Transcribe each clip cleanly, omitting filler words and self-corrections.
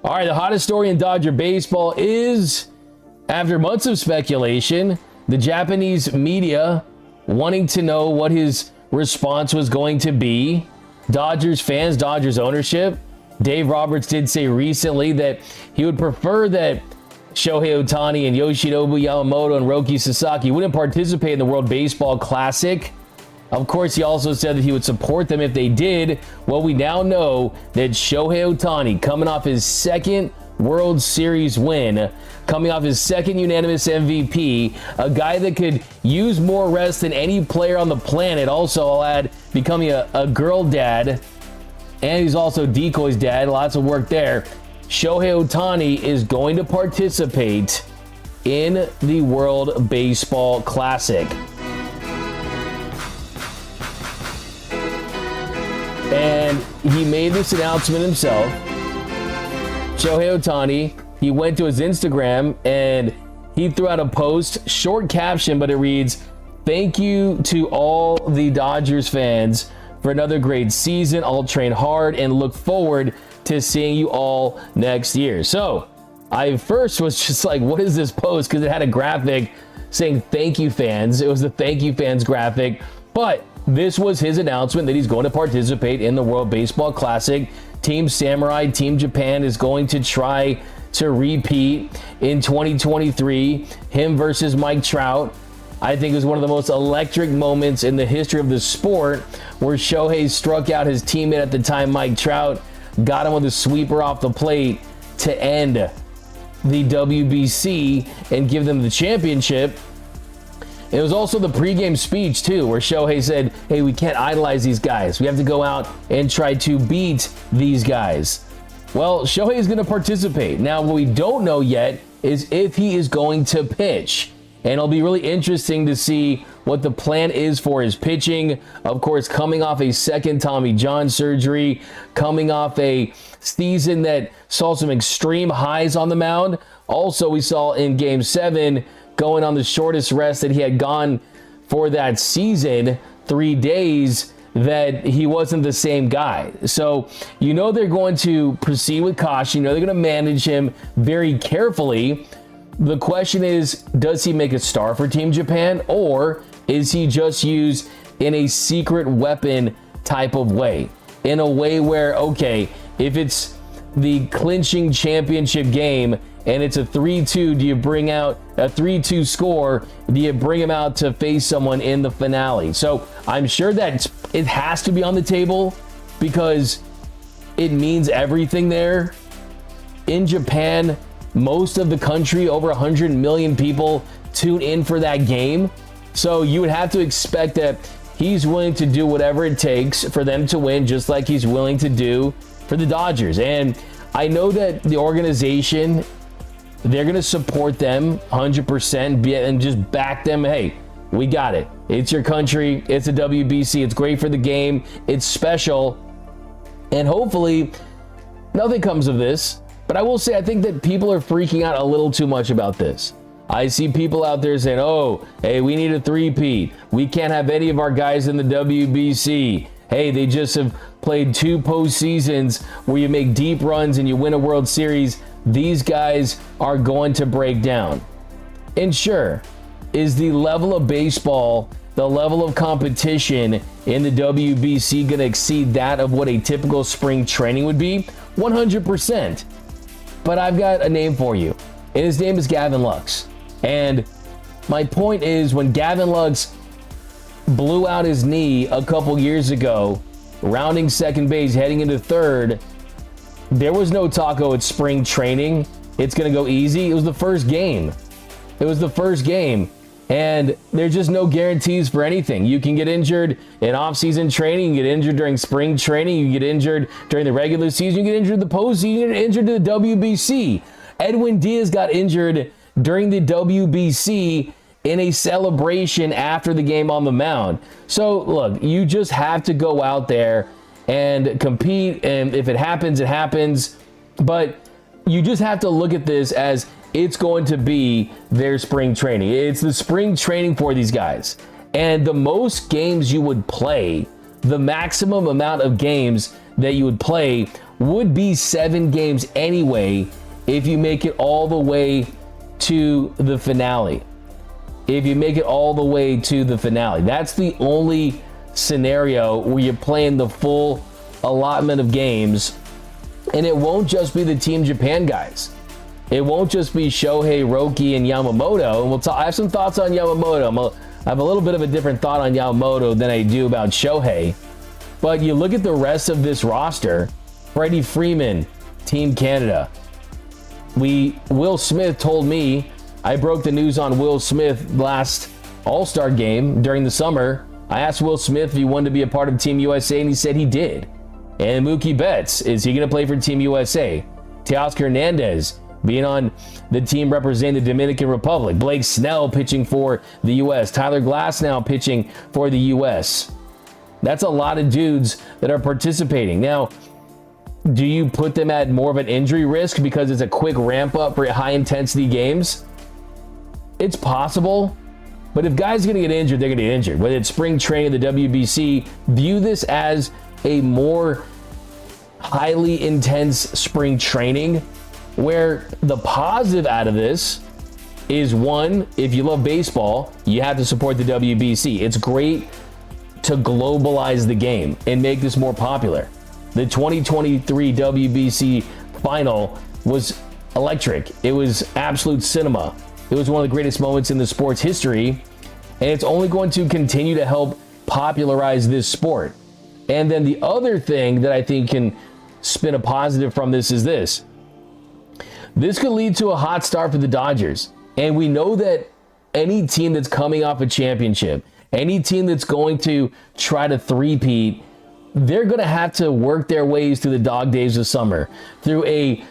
All right, the hottest story in Dodger baseball is, after months of speculation, the Japanese media wanting to know what his response was going to be. Dodgers fans, Dodgers ownership. Dave Roberts did say recently that he would prefer that Shohei Otani and Yoshinobu Yamamoto and Roki Sasaki wouldn't participate in the World Baseball Classic. Of course, he also said that he would support them if they did. Well, we now know that Shohei Otani, coming off his second World Series win, coming off his second unanimous MVP, a guy that could use more rest than any player on the planet. Also, I'll add, becoming a girl dad, and he's also Decoy's dad. Lots of work there. Shohei Otani is going to participate in the World Baseball Classic. And he made this announcement himself. Shohei Otani, he went to his Instagram and he threw out a post, short caption, but it reads, "Thank you to all the Dodgers fans for another great season. I'll train hard and look forward to seeing you all next year." So I first was just like, what is this post? Because it had a graphic saying thank you fans. It was the thank you fans graphic. But this was his announcement that he's going to participate in the World Baseball Classic. Team Samurai, Team Japan is going to try to repeat in 2023. Him versus Mike Trout. I think it was one of the most electric moments in the history of the sport, where Shohei struck out his teammate at the time, Mike Trout, got him with a sweeper off the plate to end the WBC and give them the championship. It was also the pregame speech, too, where Shohei said, hey, we can't idolize these guys. We have to go out and try to beat these guys. Well, Shohei is going to participate. Now, what we don't know yet is if he is going to pitch. And it'll be really interesting to see what the plan is for his pitching. Of course, coming off a second Tommy John surgery, coming off a season that saw some extreme highs on the mound. Also, we saw in Game 7, going on the shortest rest that he had gone for that season, 3 days, that he wasn't the same guy. So, you know they're going to proceed with caution. You know they're going to manage him very carefully. The question is, does he make a star for Team Japan, or is he just used in a secret weapon type of way? In a way where, okay, if it's the clinching championship game and it's a 3-2, do you bring out a 3-2 score? Do you bring him out to face someone in the finale? So I'm sure that it has to be on the table because it means everything there. In Japan, most of the country, over 100 million people, tune in for that game. So you would have to expect that he's willing to do whatever it takes for them to win, just like he's willing to do for the Dodgers. And I know that the organization, they're going to support them 100% and just back them. Hey, we got it. It's your country. It's a WBC. It's great for the game. It's special. And hopefully nothing comes of this. But I will say, I think that people are freaking out a little too much about this. I see people out there saying, oh, hey, we need a three-peat. We can't have any of our guys in the WBC. Hey, they just have played 2 postseasons where you make deep runs and you win a World Series. These guys are going to break down. And sure, is the level of baseball, the level of competition in the WBC going to exceed that of what a typical spring training would be? 100%. But I've got a name for you, and his name is Gavin Lux. And my point is, when Gavin Lux blew out his knee a couple years ago, rounding second base, heading into third, there was no talk, oh, it's spring training, it's going to go easy. It was the first game. And there's just no guarantees for anything. You can get injured in off-season training, you get injured during spring training, you get injured during the regular season, you get injured in the postseason, you get injured in the WBC. Edwin Diaz got injured during the WBC in a celebration after the game on the mound. So, look, you just have to go out there and compete, and if it happens, it happens. But you just have to look at this as it's going to be their spring training. It's the spring training for these guys. And the most games you would play, the maximum amount of games that you would play would be 7 games anyway if you make it all the way to the finale. If you make it all the way to the finale. That's the only scenario where you're playing the full allotment of games. And it won't just be the Team Japan guys. It won't just be Shohei, Roki, and Yamamoto. And I have some thoughts on Yamamoto. I have a little bit of a different thought on Yamamoto than I do about Shohei. But you look at the rest of this roster. Freddie Freeman, Team Canada. Will Smith told me, I broke the news on Will Smith last All-Star game during the summer. I asked Will Smith if he wanted to be a part of Team USA, and he said he did. And Mookie Betts, is he going to play for Team USA? Teoscar Hernandez being on the team representing the Dominican Republic. Blake Snell pitching for the U.S. Tyler Glasnow pitching for the U.S. That's a lot of dudes that are participating. Now, do you put them at more of an injury risk because it's a quick ramp up for high-intensity games? It's possible. But if guys are going to get injured, they're going to get injured. Whether it's spring training, the WBC, view this as a more highly intense spring training, where the positive out of this is, one, if you love baseball, you have to support the WBC. It's great to globalize the game and make this more popular. The 2023 WBC final was electric. It was absolute cinema. It was one of the greatest moments in the sport's history, and it's only going to continue to help popularize this sport. And then the other thing that I think can spin a positive from this is this. This could lead to a hot start for the Dodgers. And we know that any team that's coming off a championship, any team that's going to try to three-peat, they're going to have to work their ways through the dog days of summer, through a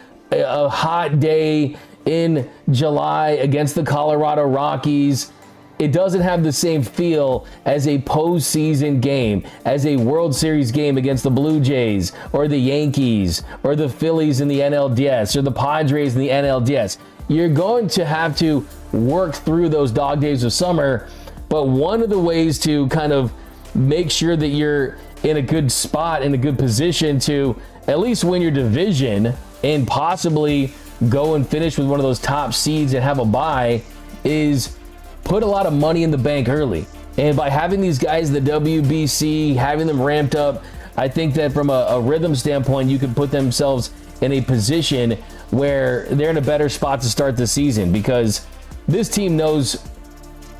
hot day in July against the Colorado Rockies. It doesn't have the same feel as a postseason game, as a World Series game against the Blue Jays or the Yankees or the Phillies in the NLDS or the Padres in the NLDS. You're going to have to work through those dog days of summer, but one of the ways to kind of make sure that you're in a good spot, in a good position to at least win your division and possibly go and finish with one of those top seeds and have a bye is put a lot of money in the bank early. And by having these guys, the WBC, having them ramped up, I think that from a rhythm standpoint, you could put themselves in a position where they're in a better spot to start the season, because this team knows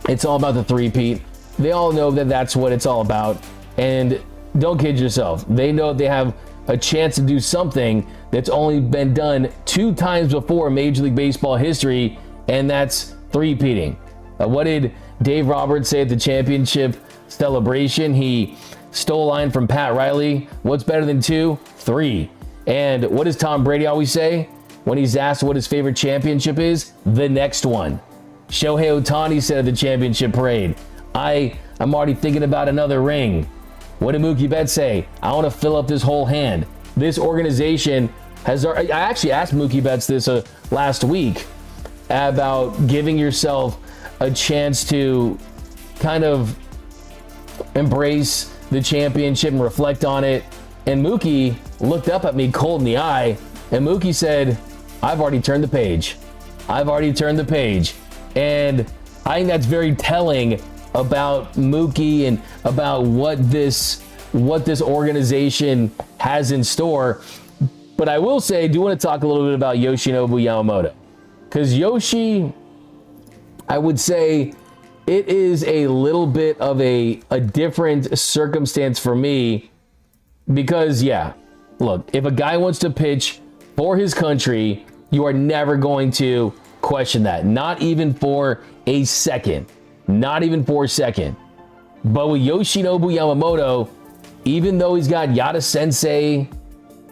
it's all about the three-peat. They all know that that's what it's all about. And don't kid yourself. They know they have a chance to do something that's only been done 2 times before in Major League Baseball history, and that's three-peating. What did Dave Roberts say at the championship celebration? He stole a line from Pat Riley. What's better than 2? 3. And what does Tom Brady always say when he's asked what his favorite championship is? The next one. Shohei Otani said at the championship parade, I'm already thinking about another ring. What did Mookie Betts say? I want to fill up this whole hand. This organization has... I actually asked Mookie Betts this last week about giving yourself a chance to kind of embrace the championship and reflect on it. And Mookie looked up at me cold in the eye, and Mookie said, I've already turned the page. I've already turned the page. And I think that's very telling about Mookie and about what this organization has in store. But I will say, I do want to talk a little bit about Yoshinobu Yamamoto. Because Yoshi, I would say it is a little bit of a different circumstance for me. Because, yeah, look, if a guy wants to pitch for his country, you are never going to question that. Not even for a second. Not even for a second. But with Yoshinobu Yamamoto, even though he's got Yada Sensei,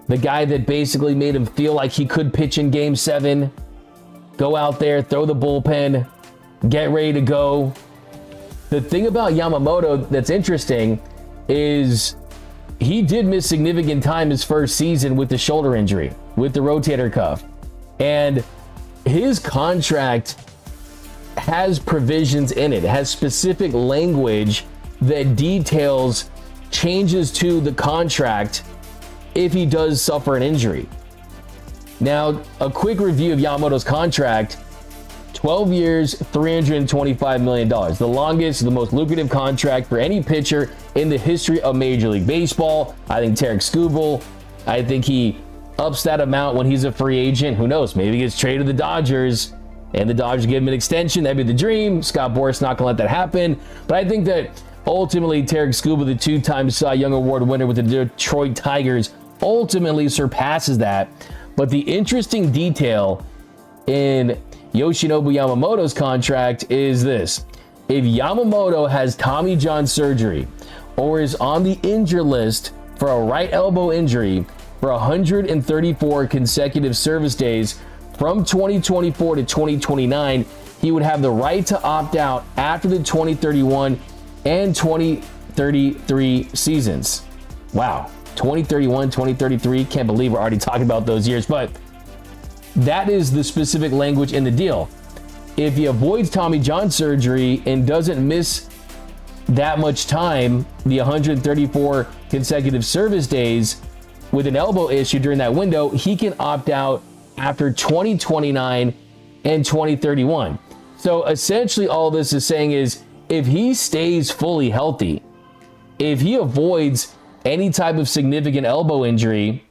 the guy that basically made him feel like he could pitch in Game 7, go out there, throw the bullpen, get ready to go. The thing about Yamamoto that's interesting is he did miss significant time his first season with the shoulder injury, with the rotator cuff. And his contract has provisions in it. It has specific language that details changes to the contract if he does suffer an injury. Now, a quick review of Yamamoto's contract: 12 years, $325 million. The longest, the most lucrative contract for any pitcher in the history of Major League Baseball. I think Tarek Skubal, I think he ups that amount when he's a free agent. Who knows? Maybe he gets traded to the Dodgers and the Dodgers give him an extension. That'd be the dream. Scott Boras not going to let that happen. But I think that ultimately Tarek Skubal, the two-time Cy Young Award winner with the Detroit Tigers, ultimately surpasses that. But the interesting detail in Yoshinobu Yamamoto's contract is this: if Yamamoto has Tommy John surgery or is on the injured list for a right elbow injury for 134 consecutive service days from 2024 to 2029, he would have the right to opt out after the 2031 and 2033 seasons. Wow, 2031, 2033, can't believe we're already talking about those years, but that is the specific language in the deal. If he avoids Tommy John surgery and doesn't miss that much time, the 134 consecutive service days, with an elbow issue during that window, he can opt out after 2029 and 2031. So essentially all this is saying is, if he stays fully healthy, if he avoids any type of significant elbow injury,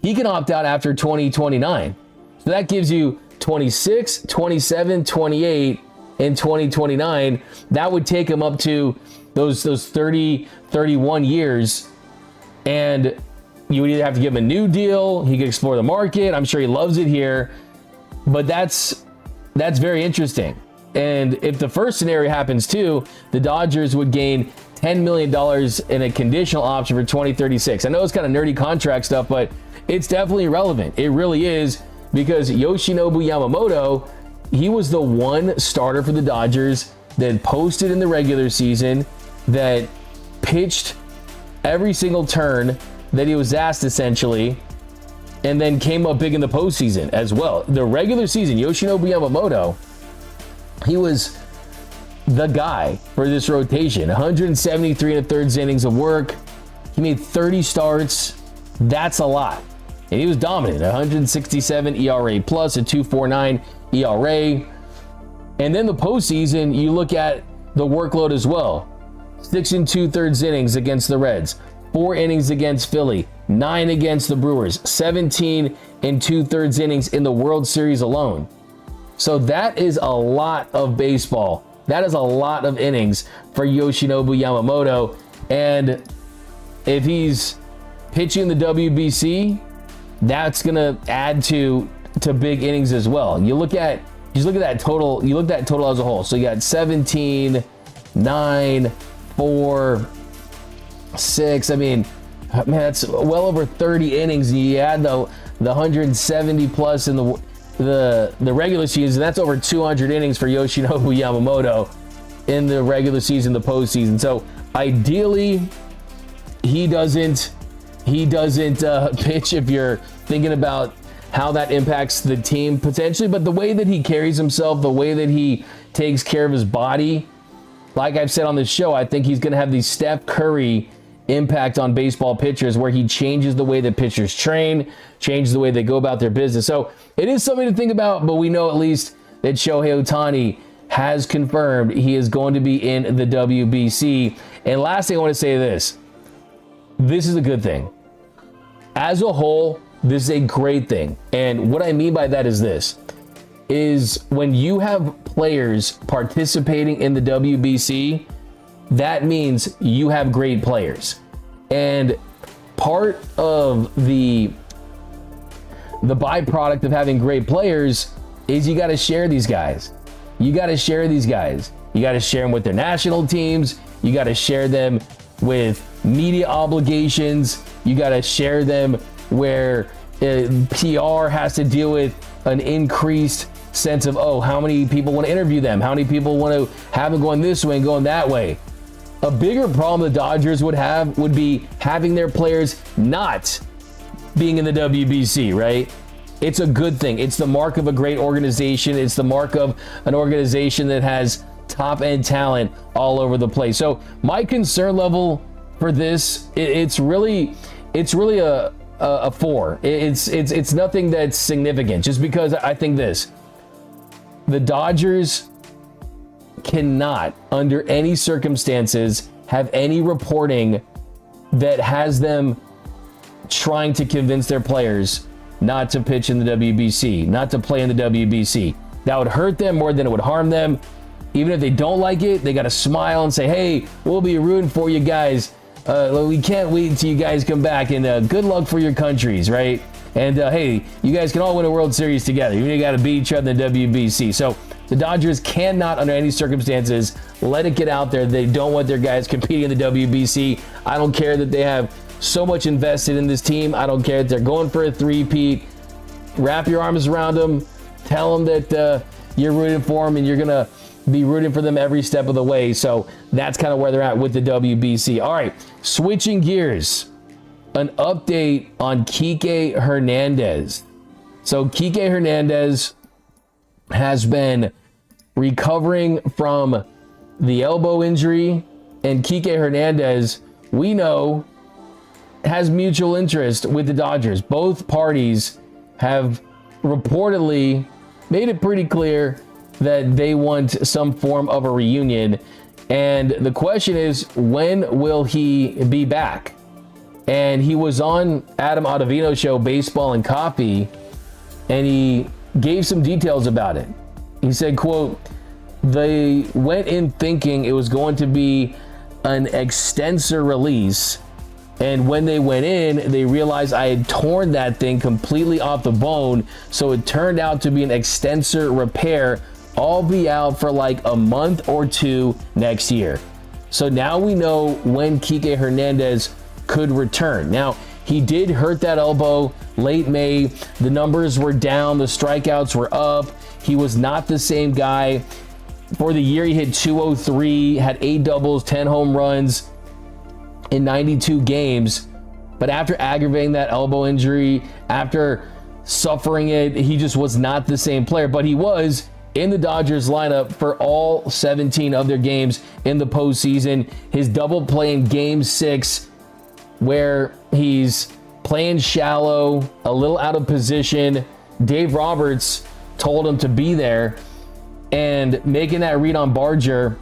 he can opt out after 2029. So that gives you 26, 27, 28, and 2029. That would take him up to those 30, 31 years. And you would either have to give him a new deal, he could explore the market. I'm sure he loves it here. But that's very interesting. And if the first scenario happens too, the Dodgers would gain $10 million in a conditional option for 2036. I know it's kind of nerdy contract stuff, but it's definitely relevant. It really is, because Yoshinobu Yamamoto, he was the one starter for the Dodgers that posted in the regular season, that pitched every single turn that he was asked essentially, and then came up big in the postseason as well. The regular season, Yoshinobu Yamamoto, he was the guy for this rotation. 173 and a third innings of work. He made 30 starts. That's a lot. And he was dominant. 167 ERA plus, a 2.49 ERA. And then the postseason, you look at the workload as well. 6 2/3 innings against the Reds, 4 innings against Philly, 9 against the Brewers, 17 2/3 innings in the World Series alone. So that is a lot of baseball. That is a lot of innings for Yoshinobu Yamamoto. And if he's pitching the WBC, that's going to add to big innings as well. You look at that total, you look at that total as a whole. So you got 17, 9, 4, 6. I mean, man, that's well over 30 innings. You add the 170 plus in the regular season, that's over 200 innings for Yoshinobu Yamamoto in the regular season, the postseason. So ideally, he doesn't pitch if you're thinking about how that impacts the team potentially. But the way that he carries himself, the way that he takes care of his body, like I've said on this show, I think he's going to have the Steph Curry impact on baseball pitchers, where he changes the way that pitchers train, changes the way they go about their business. So it is something to think about, but we know at least that Shohei Otani has confirmed he is going to be in the WBC. And last thing I want to say this is a good thing. As a whole, this is a great thing. And what I mean by that is this, is when you have players participating in the WBC, that means you have great players. And part of the byproduct of having great players is you got to share these guys. You got to share these guys. You got to share them with their national teams. You got to share them with media obligations. You got to share them where PR has to deal with an increased sense of, oh, how many people want to interview them? How many people want to have them going this way and going that way? A bigger problem the Dodgers would be having their players not being in the WBC, right? It's a good thing. It's the mark of a great organization. It's the mark of an organization that has top-end talent all over the place. So my concern level for this, it's it's really a 4. It's nothing that's significant, just because I think the Dodgers cannot, under any circumstances, have any reporting that has them trying to convince their players not to pitch in the WBC, not to play in the WBC. That would hurt them more than it would harm them. Even if they don't like it, they got to smile and say, hey, we'll be rooting for you guys. We can't wait until you guys come back, and good luck for your countries, right? And hey, you guys can all win a World Series together. You got to beat each other in the WBC. So the Dodgers cannot, under any circumstances, let it get out there. They don't want their guys competing in the WBC. I don't care that they have so much invested in this team. I don't care that they're going for a three-peat. Wrap your arms around them. Tell them that you're rooting for them, and you're going to be rooting for them every step of the way. So that's kind of where they're at with the WBC. All right, switching gears. An update on Kike Hernandez. So Kike Hernandez has been recovering from the elbow injury, and Kike Hernandez, we know, has mutual interest with the Dodgers. Both parties have reportedly made it pretty clear that they want some form of a reunion. And the question is, when will he be back? And he was on Adam Ottavino's show, Baseball and Coffee, and he gave some details about it. He said, quote, they went in thinking it was going to be an extensor release, and when they went in, they realized I had torn that thing completely off the bone, so it turned out to be an extensor repair. I'll be out for like a month or two next year. So now we know when Kike Hernandez could return. Now, he did hurt that elbow late May. The numbers were down. The strikeouts were up. He was not the same guy. For the year, he hit 203, had 8 doubles, 10 home runs in 92 games. But after aggravating that elbow injury, after suffering it, he just was not the same player. But he was in the Dodgers lineup for all 17 of their games in the postseason. His double play in Game 6, where he's playing shallow, a little out of position. Dave Roberts told him to be there, and making that read on Barger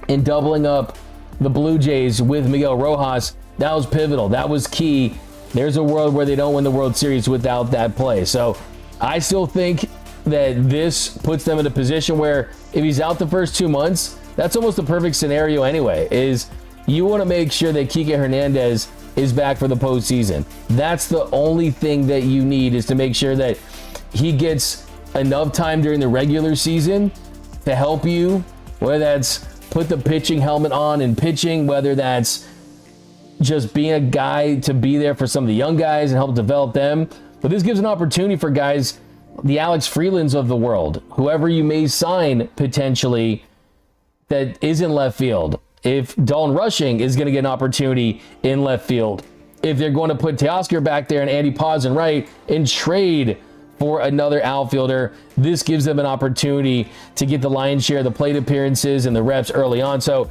and doubling up the Blue Jays with Miguel Rojas, that was pivotal. That was key. There's a world where they don't win the World Series without that play. So I still think that this puts them in a position where if he's out the first 2 months, that's almost the perfect scenario anyway, is you want to make sure that Kike Hernandez is back for the postseason. That's the only thing that you need, is to make sure that he gets enough time during the regular season to help you, whether that's put the pitching helmet on and pitching, whether that's just being a guy to be there for some of the young guys and help develop them. But this gives an opportunity for guys, the Alex Freelands of the world, whoever you may sign potentially that is in left field. If Dalton Rushing is going to get an opportunity in left field, if they're going to put Teoscar back there and Andy Paz in right and trade for another outfielder, this gives them an opportunity to get the lion's share of the plate appearances and the reps early on. So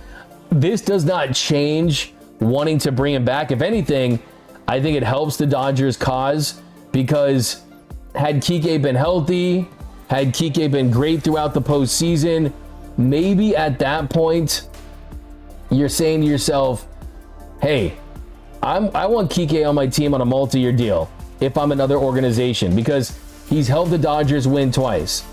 this does not change wanting to bring him back. If anything, I think it helps the Dodgers' cause, because had Kike been healthy, had Kike been great throughout the postseason, maybe at that point you're saying to yourself, hey, I want Kike on my team on a multi-year deal if I'm another organization, because he's helped the Dodgers win twice.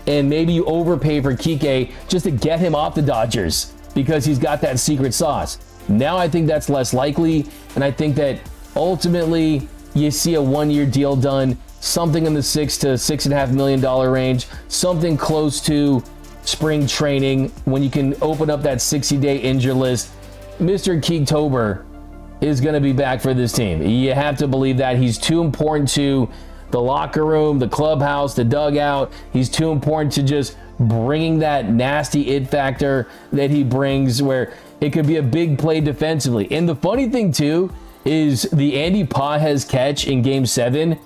And maybe you overpay for Kike just to get him off the Dodgers because he's got that secret sauce. Now I think that's less likely, and I think that ultimately you see a one-year deal done, something in the $6 to $6.5 million range, something close to spring training when you can open up that 60-day injured list. Mr. Keektober is going to be back for this team. You have to believe that. He's too important to the locker room, the clubhouse, the dugout. He's too important to just bringing that nasty it factor that he brings, where it could be a big play defensively. And the funny thing too is the Andy Pages catch in Game 7.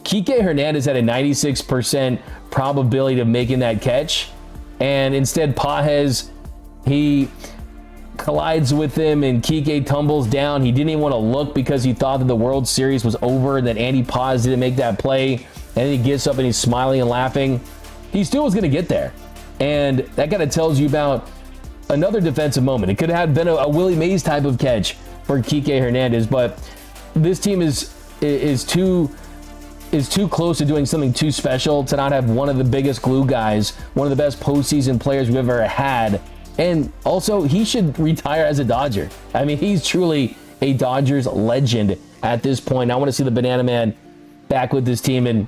Kike Hernandez had a 96% probability of making that catch, and instead Pages, he collides with him and Kike tumbles down. He didn't even want to look because he thought that the World Series was over and that Andy Paz didn't make that play. And then he gets up and he's smiling and laughing. He still was going to get there. And that kind of tells you about another defensive moment. It could have been a Willie Mays type of catch for Kike Hernandez, but this team is too close to doing something too special to not have one of the biggest glue guys, one of the best postseason players we've ever had. And also, he should retire as a Dodger. I mean, he's truly a Dodgers legend at this point. I want to see the Banana Man back with this team, and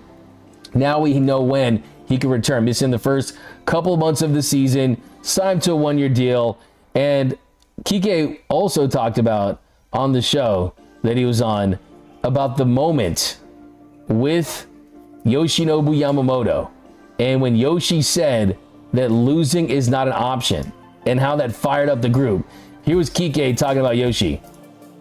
now we know when he can return. Missing the first couple of months of the season, signed to a one-year deal. And Kike also talked about on the show that he was on about the moment with Yoshinobu Yamamoto, and when Yoshi said that losing is not an option, and how that fired up the group. Here was Kike talking about Yoshi.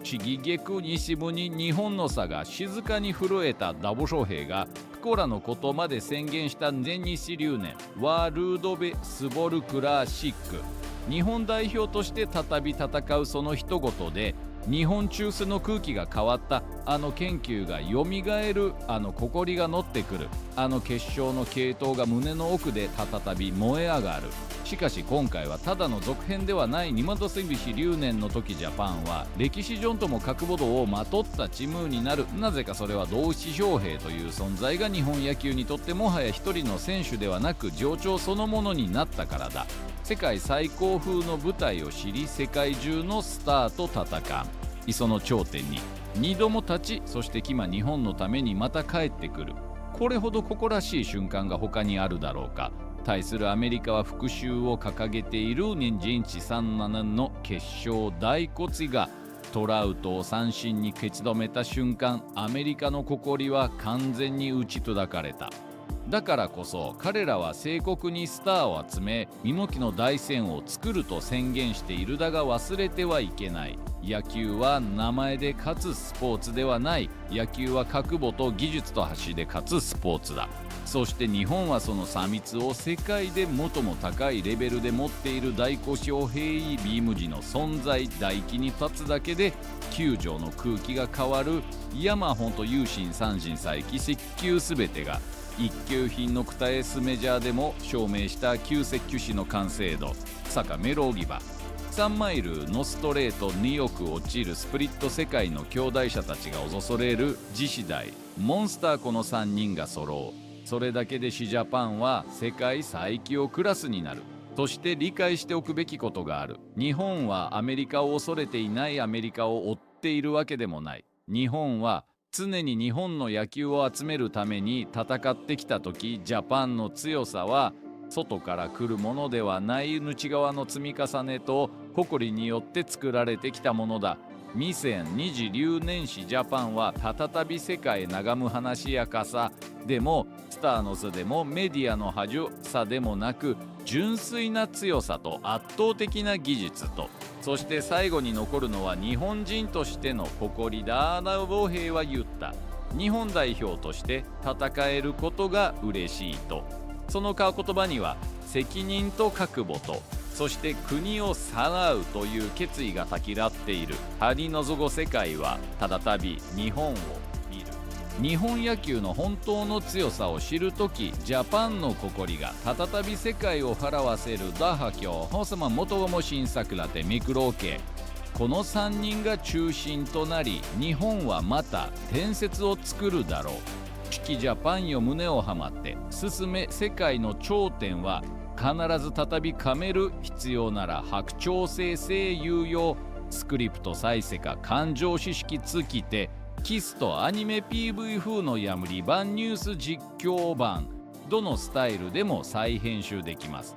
ちぎげく西部に日本の差が静かに震えたダボ翔平が不幸らのことまで宣言した全日留年ワールドベスボルクラシック。日本代表として再び戦うその一言で日本中世の空気が変わった。あの研究がよみがえる。あの誇りが乗ってくる。あの決勝の系統が胸の奥で再び燃え上がる。しかし今回はただの続編ではない二本杉氏留年の時ジャパンは歴史上とも角ボドをまとったチームになる。なぜかそれは同志翔平という存在が日本野球にとってもはや一人の選手ではなく情緒そのものになったからだ。世界最高峰の舞台を知り世界中のスターと戦う。磯の頂点に二度も立ち、そして今日本のためにまた帰ってくる。これほど誇らしい瞬間が他にあるだろうか。対するアメリカは復讐を掲げている人参地37の決勝大骨がトラウトを三振に蹴ち止めた瞬間、アメリカの誇りは完全に打ち砕かれた。だからこそ彼らは正国にスターを集め身の木の大戦を作ると宣言している。だが忘れてはいけない。野球は名前で勝つスポーツではない。野球は覚悟と技術と橋で勝つスポーツだ。そして日本はその差密を世界で最も高いレベルで持っている大小翔平ビーム時の存在大気に立つだけで球場の空気が変わる。山本由伸三振佐伯石球すべてが一級品のクタエスメジャーでも証明した旧石球史の完成度。坂メローギバ3マイルのストレート2億落ちるスプリット世界の兄弟者たちが恐れる次世代モンスター。この3人が揃う。それだけでシジャパンは世界最強クラスになる。そして理解しておくべきことがある。日本はアメリカを恐れていない。アメリカを追っているわけでもない。日本は常に日本の野球を集めるために戦ってきた時、ジャパンの強さは外から来るものではない。内側の積み重ねと誇りによって作られてきたものだ。2020年史ジャパンは再び世界へ眺む話やかさでもスターの差でもメディアの波状さでもなく純粋な強さと圧倒的な技術と、そして最後に残るのは日本人としての誇りだ。ダボ平は言った。日本代表として戦えることが嬉しいと。その言葉には責任と覚悟と、そして国をさらうという決意がたきらっている。張りのぞご世界はただたび日本を見る。日本野球の本当の強さを知るとき、ジャパンの誇りが再び世界を払わせる。ダハキョホサマ元ゴモ新作ラテミクローケ。この3人が中心となり、日本はまた伝説を作るだろう。式ジャパンよ胸をはまって進め。世界の頂点は必ず再び噛める。必要なら白鳥生成有用スクリプト再生か感情知識尽きてキスとアニメ PV 風のやむり版ニュース実況版。どのスタイルでも再編集できます。